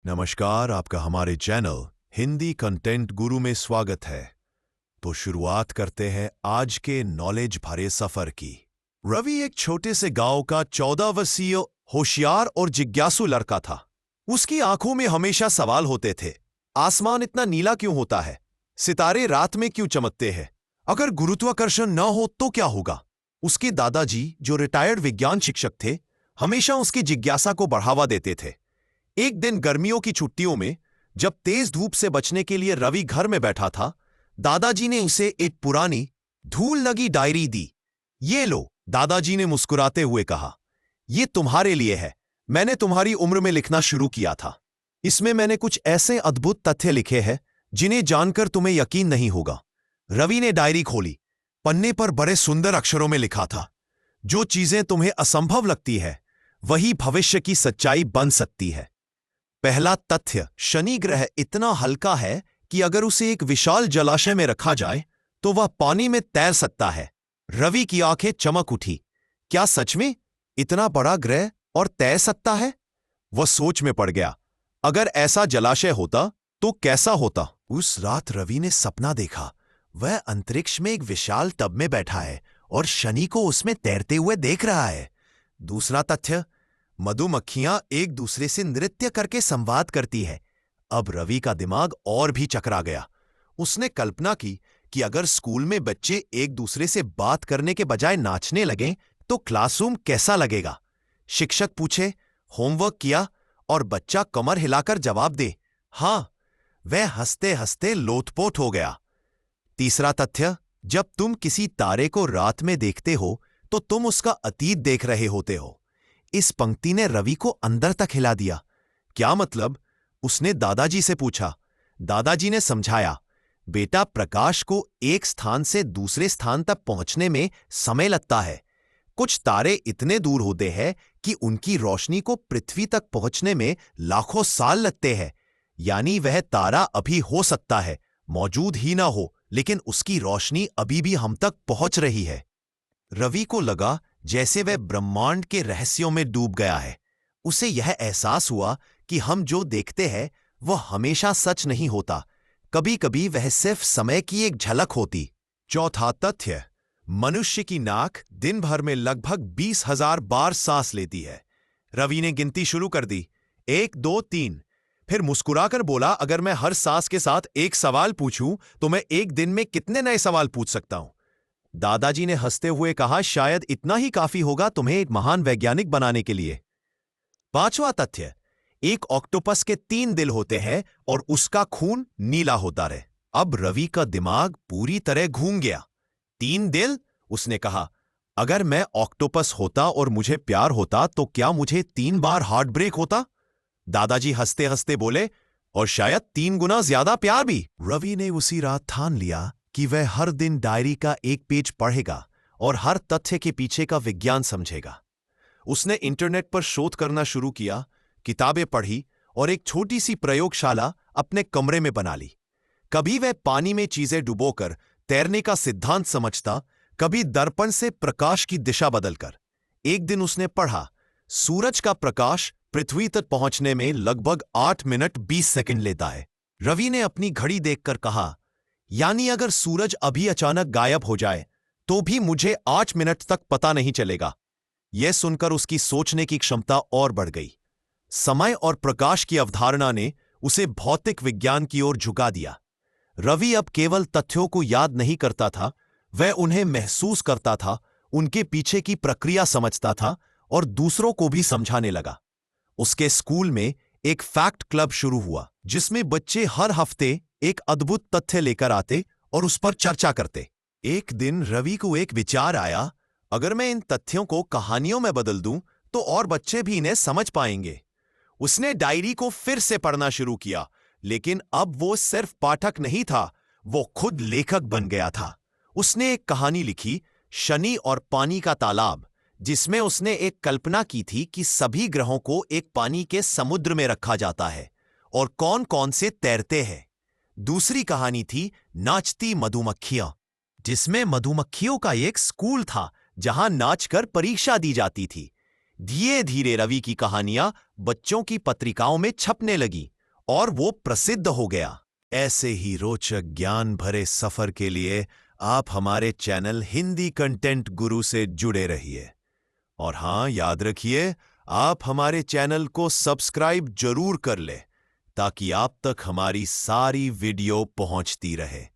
नमस्कार, आपका हमारे चैनल हिंदी कंटेंट गुरु में स्वागत है। तो शुरुआत करते हैं आज के नॉलेज भरे सफर की। रवि एक छोटे से गांव का 14 वर्षीय होशियार और जिज्ञासु लड़का था। उसकी आंखों में हमेशा सवाल होते थे। आसमान इतना नीला क्यों होता है? सितारे रात में क्यों चमकते हैं? अगर गुरुत्वाकर्षण न हो तो क्या होगा? उसके दादाजी, जो रिटायर्ड विज्ञान शिक्षक थे, हमेशा उसकी जिज्ञासा को बढ़ावा देते थे। एक दिन गर्मियों की छुट्टियों में जब तेज धूप से बचने के लिए रवि घर में बैठा था, दादाजी ने उसे एक पुरानी धूल लगी डायरी दी। ये लो, दादाजी ने मुस्कुराते हुए कहा, ये तुम्हारे लिए है। मैंने तुम्हारी उम्र में लिखना शुरू किया था। इसमें मैंने कुछ ऐसे अद्भुत तथ्य लिखे हैं जिन्हें जानकर तुम्हें यकीन नहीं होगा। रवि ने डायरी खोली। पन्ने पर बड़े सुंदर अक्षरों में लिखा था, जो चीजें तुम्हें असंभव लगती है वही भविष्य की सच्चाई बन सकती है। पहला तथ्य, शनि ग्रह इतना हल्का है कि अगर उसे एक विशाल जलाशय में रखा जाए तो वह पानी में तैर सकता है। रवि की आंखें चमक उठी। क्या सच में? इतना बड़ा ग्रह और तैर सकता है? वह सोच में पड़ गया। अगर ऐसा जलाशय होता तो कैसा होता? उस रात रवि ने सपना देखा। वह अंतरिक्ष में एक विशाल टब में बैठा है और शनि को उसमें तैरते हुए देख रहा है। दूसरा तथ्य, मधुमक्खियां एक दूसरे से नृत्य करके संवाद करती है। अब रवि का दिमाग और भी चकरा गया। उसने कल्पना की कि अगर स्कूल में बच्चे एक दूसरे से बात करने के बजाय नाचने लगें तो क्लासरूम कैसा लगेगा। शिक्षक पूछे, होमवर्क किया? और बच्चा कमर हिलाकर जवाब दे, हां। वह हंसते हंसते लोटपोट हो गया। तीसरा तथ्य, जब तुम किसी तारे को रात में देखते हो तो तुम उसका अतीत देख रहे होते हो। इस पंक्ति ने रवि को अंदर तक हिला दिया। क्या मतलब? उसने दादाजी से पूछा। दादाजी ने समझाया, बेटा, प्रकाश को एक स्थान से दूसरे स्थान तक पहुंचने में समय लगता है। कुछ तारे इतने दूर होते हैं कि उनकी रोशनी को पृथ्वी तक पहुंचने में लाखों साल लगते हैं। यानी वह तारा अभी हो सकता है मौजूद ही ना हो, लेकिन उसकी रोशनी अभी भी हम तक पहुंच रही है। रवि को लगा जैसे वह ब्रह्मांड के रहस्यों में डूब गया है। उसे यह एहसास हुआ कि हम जो देखते हैं वह हमेशा सच नहीं होता। कभी कभी वह सिर्फ समय की एक झलक होती। चौथा तथ्य, मनुष्य की नाक दिन भर में लगभग 20,000 बार सांस लेती है। रवि ने गिनती शुरू कर दी, 1, 2, 3। फिर मुस्कुराकर बोला, अगर मैं हर सांस के साथ एक सवाल पूछूं तो मैं एक दिन में कितने नए सवाल पूछ सकता हूं? दादाजी ने हंसते हुए कहा, शायद इतना ही काफी होगा तुम्हें एक महान वैज्ञानिक बनाने के लिए। पांचवा तथ्य, एक ऑक्टोपस के 3 दिल होते हैं और उसका खून नीला होता रहे। अब रवि का दिमाग पूरी तरह घूम गया। 3 दिल? उसने कहा, अगर मैं ऑक्टोपस होता और मुझे प्यार होता तो क्या मुझे 3 बार हार्ट ब्रेक होता? दादाजी हंसते हंसते बोले, और शायद 3 गुना ज्यादा प्यार भी। रवि ने उसी रात ठान लिया कि वह हर दिन डायरी का एक पेज पढ़ेगा और हर तथ्य के पीछे का विज्ञान समझेगा। उसने इंटरनेट पर शोध करना शुरू किया, किताबें पढ़ी और एक छोटी सी प्रयोगशाला अपने कमरे में बना ली। कभी वह पानी में चीजें डुबोकर तैरने का सिद्धांत समझता, कभी दर्पण से प्रकाश की दिशा बदलकर। एक दिन उसने पढ़ा, सूरज का प्रकाश पृथ्वी तक पहुंचने में लगभग 8 मिनट 20 सेकंड लेता है। रवि ने अपनी घड़ी देखकर कहा, यानी अगर सूरज अभी अचानक गायब हो जाए तो भी मुझे 8 मिनट तक पता नहीं चलेगा। यह सुनकर उसकी सोचने की क्षमता और बढ़ गई। समय और प्रकाश की अवधारणा ने उसे भौतिक विज्ञान की ओर झुका दिया। रवि अब केवल तथ्यों को याद नहीं करता था, वह उन्हें महसूस करता था, उनके पीछे की प्रक्रिया समझता था और दूसरों को भी समझाने लगा। उसके स्कूल में एक फैक्ट क्लब शुरू हुआ, जिसमें बच्चे हर हफ्ते एक अद्भुत तथ्य लेकर आते और उस पर चर्चा करते। एक दिन रवि को एक विचार आया, अगर मैं इन तथ्यों को कहानियों में बदल दूं तो और बच्चे भी इन्हें समझ पाएंगे। उसने डायरी को फिर से पढ़ना शुरू किया, लेकिन अब वो सिर्फ पाठक नहीं था, वो खुद लेखक बन गया था। उसने एक कहानी लिखी, शनि और पानी का तालाब, जिसमें उसने एक कल्पना की थी कि सभी ग्रहों को एक पानी के समुद्र में रखा जाता है और कौन कौन से तैरते हैं। दूसरी कहानी थी नाचती मधुमक्खियां, जिसमें मधुमक्खियों का एक स्कूल था जहां नाचकर परीक्षा दी जाती थी। धीरे धीरे रवि की कहानियां बच्चों की पत्रिकाओं में छपने लगी और वो प्रसिद्ध हो गया। ऐसे ही रोचक ज्ञान भरे सफर के लिए आप हमारे चैनल हिंदी कंटेंट गुरु से जुड़े रहिए। और हाँ, याद रखिए, आप हमारे चैनल को सब्सक्राइब जरूर कर ले ताकि आप तक हमारी सारी वीडियो पहुंचती रहे।